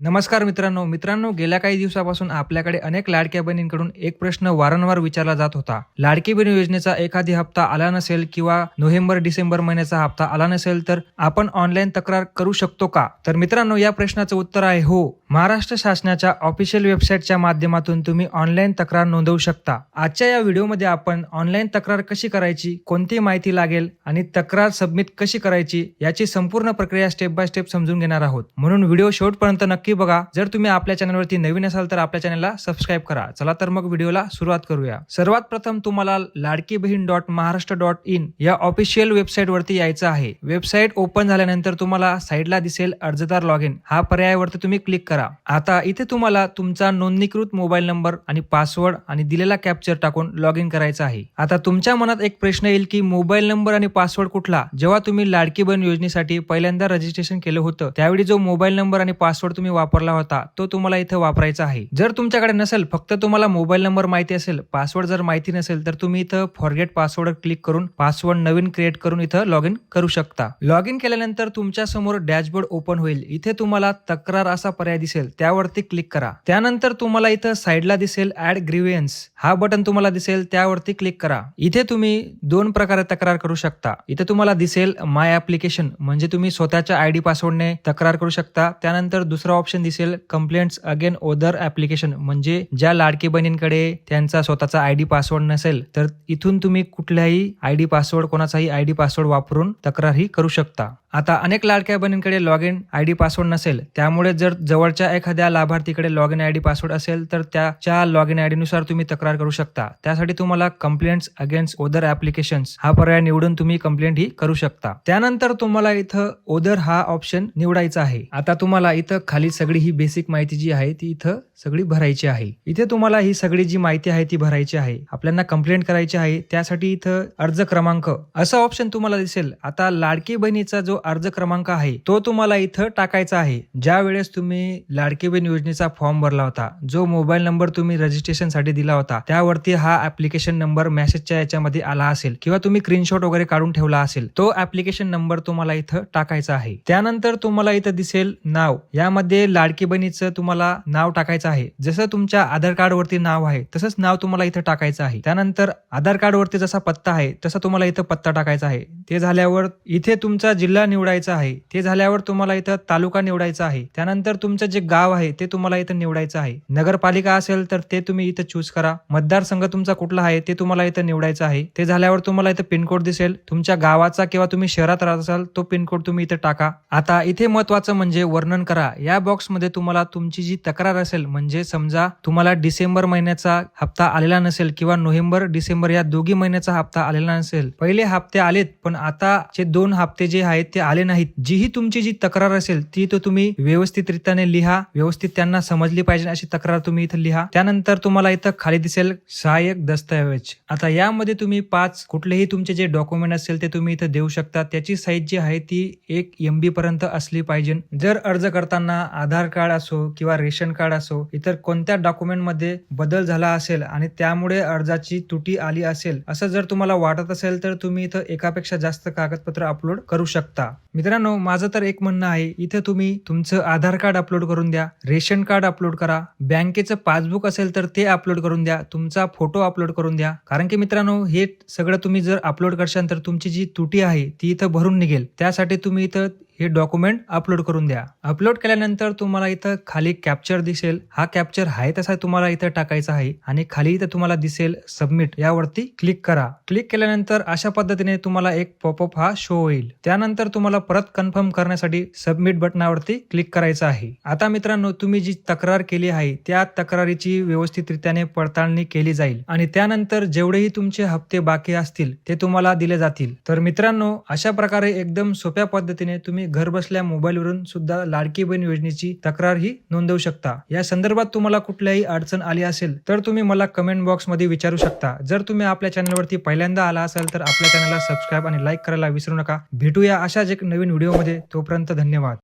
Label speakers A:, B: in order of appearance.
A: नमस्कार मित्रांनो गेल्या काही दिवसापासून आपल्याकडे अनेक लाडक्या बहिणींकडून एक प्रश्न वारंवार विचारला जात होता. लाडकी बहीण योजनेचा एखादी हप्ता आला नसेल किंवा नोव्हेंबर डिसेंबर महिन्याचा हप्ता आला नसेल तर आपण ऑनलाईन तक्रार करू शकतो का? तर मित्रांनो, या प्रश्नाचं उत्तर आहे हो. महाराष्ट्र शासनाच्या ऑफिशियल वेबसाईटच्या माध्यमातून तुम्ही ऑनलाईन तक्रार नोंदवू शकता. आजच्या या व्हिडिओमध्ये आपण ऑनलाईन तक्रार कशी करायची, कोणती माहिती लागेल आणि तक्रार सबमिट कशी करायची याची संपूर्ण प्रक्रिया स्टेप बाय स्टेप समजून घेणार आहोत. म्हणून व्हिडिओ शेवटपर्यंत नक्की बघा. जर तुम्ही आपल्या चॅनलवरती नवीन असाल तर आपल्या चॅनलला सबस्क्राईब करा. चला तर मग व्हिडिओला सुरुवात करूया. सर्वात प्रथम तुम्हाला ladkibhin.maharashtra.in या ऑफिशियल वेबसाईट वरती यायचं आहे. वेबसाईट ओपन झाल्यानंतर तुम्हाला साईडला दिसेल अर्जदार लॉग इन, हा पर्यायावरती तुम्ही क्लिक करा. आता इथे तुम्हाला तुमचा नोंदणीकृत मोबाईल नंबर आणि पासवर्ड आणि दिलेला कॅप्चर टाकून लॉग इन करायचं आहे. आता तुमच्या मनात एक प्रश्न येईल की मोबाईल नंबर आणि पासवर्ड कुठला? जेव्हा तुम्ही लाडकी बहीण योजनेसाठी पहिल्यांदा रजिस्ट्रेशन केलं होतं त्यावेळी जो मोबाईल नंबर आणि पासवर्ड तुम्ही वापरला होता तो तुम्हाला इथं वापरायचा आहे. जर तुमच्याकडे नसेल, फक्त तुम्हाला मोबाईल नंबर माहिती असेल, पासवर्ड जर माहिती नसेल तर तुम्ही इथं फॉरगेट पासवर्ड क्लिक करून पासवर्ड नवीन क्रिएट करून इथं लॉग इन करू शकता. लॉग इन केल्यानंतर तुमच्या समोर डॅशबोर्ड ओपन होईल. इथे तुम्हाला तक्रार असा पर्याय दिसेल, त्यावरती क्लिक करा. त्यानंतर तुम्हाला इथं साईडला दिसेल ऍड ग्रीव्हन्स हा बटन तुम्हाला दिसेल, त्यावरती क्लिक करा. इथे तुम्ही दोन प्रकारे तक्रार करू शकता. इथे तुम्हाला दिसेल माय ऍप्लिकेशन, म्हणजे तुम्ही स्वतःच्या आयडी पासवर्डने तक्रार करू शकता. त्यानंतर दुसरा ऑप्शन दिसेल कंप्लेंट्स अगेन ओदर ऍप्लिकेशन, म्हणजे ज्या लाडकी बहिणींकडे त्यांचा स्वतःचा आयडी पासवर्ड नसेल तर इथून तुम्ही कुठल्याही आयडी पासवर्ड, कोणाचाही आयडी पासवर्ड वापरून तक्रार ही करू शकता. आता अनेक लाडक्या बहिणींकडे लॉग इन आयडी पासवर्ड नसेल, त्यामुळे जर जवळच्या एखाद्या लाभार्थीकडे लॉग इन आयडी पासवर्ड असेल तर त्याच्या लॉग इन आयडी नुसार तुम्ही तक्रार करू शकता. त्यासाठी तुम्हाला कंप्लेंट्स अगेन्स्ट ओदर ऍप्लिकेशन्स हा पर्याय निवडून तुम्ही कंप्लेंट ही करू शकता. त्यानंतर तुम्हाला इथं ओदर हा ऑप्शन निवडायचा आहे. आता तुम्हाला इथं खाली सगळी ही बेसिक माहिती जी आहे ती इथं सगळी भरायची आहे. इथे तुम्हाला ही सगळी जी माहिती आहे ती भरायची आहे. आपल्याला कंप्लेंट करायची आहे, त्यासाठी इथं अर्ज क्रमांक असा ऑप्शन तुम्हाला दिसेल. आता लाडकी बहिणीचा जो अर्ज क्रमांक आहे तो तुम्हाला इथं टाकायचा आहे. ज्या वेळेस तुम्ही लाडकी बहीण योजनेचा फॉर्म भरला होता, जो मोबाईल नंबर तुम्ही रजिस्ट्रेशन साठी दिला होता त्यावरती हा ऍप्लिकेशन नंबर मेसेजच्या याच्यामध्ये आला असेल किंवा तुम्ही स्क्रीनशॉट वगैरे काढून ठेवला असेल, तो ऍप्लिकेशन नंबर तुम्हाला इथं टाकायचा आहे. त्यानंतर तुम्हाला इथं दिसेल नाव, यामध्ये लाडकी बहिणीचं तुम्हाला नाव टाकायचं आहे. जसं तुमच्या आधार कार्ड वरती नाव आहे तसंच नाव तुम्हाला इथं टाकायचं आहे. त्यानंतर आधार कार्ड वरती जसा पत्ता आहे तसा तुम्हाला इथं पत्ता टाकायचा आहे. ते झाल्यावर इथे तुमचा जिल्हा निवडायचा आहे. ते झाल्यावर तुम्हाला इथं तालुका निवडायचा आहे. त्यानंतर तुमचं जे गाव आहे ते तुम्हाला इथं निवडायचं आहे. नगरपालिका असेल तर ते तुम्ही इथं चूज करा. मतदारसंघ तुमचा कुठला आहे ते तुम्हाला इथं निवडायचं आहे. ते झाल्यावर तुम्हाला इथं पिनकोड दिसेल तुमच्या गावाचा किंवा तुम्ही शहरात राहत असाल तो पिनकोड तुम्ही इथं टाका. आता इथे महत्वाचं म्हणजे वर्णन करा. या बॉक्समध्ये तुम्हाला तुमची जी तक्रार असेल, म्हणजे समजा तुम्हाला डिसेंबर महिन्याचा हप्ता आलेला नसेल किंवा नोव्हेंबर डिसेंबर या दोघी महिन्याचा हप्ता आलेला नसेल, पहिले हप्ते आलेत पण आताचे 2 हप्ते जे आहेत ते आले नाहीत, जी तुमची जी तक्रार असेल ती तो तुम्ही व्यवस्थितरित्याने लिहा. व्यवस्थित त्यांना समजली पाहिजे अशी तक्रार तुम्ही इथं लिहा. त्यानंतर तुम्हाला इथं खाली दिसेल सहाय्यक दस्तऐवज. आता यामध्ये तुम्ही 5 कुठलेही तुमचे जे डॉक्युमेंट असेल ते तुम्ही इथं देऊ शकता. त्याची साईज जी आहे ती 1 MB पर्यंत असली पाहिजे. जर अर्ज करताना आधार कार्ड असो किंवा रेशन कार्ड असो, इतर कोणत्या डॉक्युमेंट मध्ये बदल झाला असेल आणि त्यामुळे अर्जाची त्रुटी आली असेल असं जर तुम्हाला वाटत असेल तर तुम्ही इथं एकापेक्षा जास्त कागदपत्र अपलोड करू शकता. मित्रांनो, माझं तर एक म्हणणं आहे, इथे तुम्ही तुमचं आधार कार्ड अपलोड करून द्या, रेशन कार्ड अपलोड करा, बँकेचं पासबुक असेल तर ते अपलोड करून द्या, तुमचा फोटो अपलोड करून द्या. कारण की मित्रांनो, हे सगळं तुम्ही जर अपलोड करशाल तर तुमची जी त्रुटी आहे ती इथं भरून निघेल. त्यासाठी तुम्ही इथं हे डॉक्युमेंट अपलोड करून द्या. अपलोड केल्यानंतर तुम्हाला इथं खाली कॅप्चर दिसेल. हा कॅप्चर आहे तसा तुम्हाला इथं टाकायचा आहे आणि खाली इथं तुम्हाला दिसेल सबमिट, यावरती क्लिक करा. क्लिक केल्यानंतर अशा पद्धतीने तुम्हाला एक पॉपअप हा शो होईल. त्यानंतर तुम्हाला परत कन्फर्म करण्यासाठी सबमिट बटनावरती क्लिक करायचं आहे. आता मित्रांनो, तुम्ही जी तक्रार केली आहे त्या तक्रारीची व्यवस्थितरित्याने पडताळणी केली जाईल आणि त्यानंतर जेवढेही तुमचे हप्ते बाकी असतील ते तुम्हाला दिले जातील. तर मित्रांनो, अशा प्रकारे एकदम सोप्या पद्धतीने तुम्ही घर बसल्या मोबाईलवरून सुद्धा लाडकी बहीण योजनेची तक्रार ही नोंदवू शकता. या संदर्भात तुम्हाला कुठल्याही अडचण आली असेल तर तुम्ही मला कमेंट बॉक्स मध्ये विचारू शकता. जर तुम्ही आपल्या चॅनलवरती पहिल्यांदा आला असाल तर आपल्या चॅनलला सबस्क्राईब आणि लाईक करायला विसरू नका. भेटूया अशाच एक नवीन व्हिडिओमध्ये. तोपर्यंत धन्यवाद.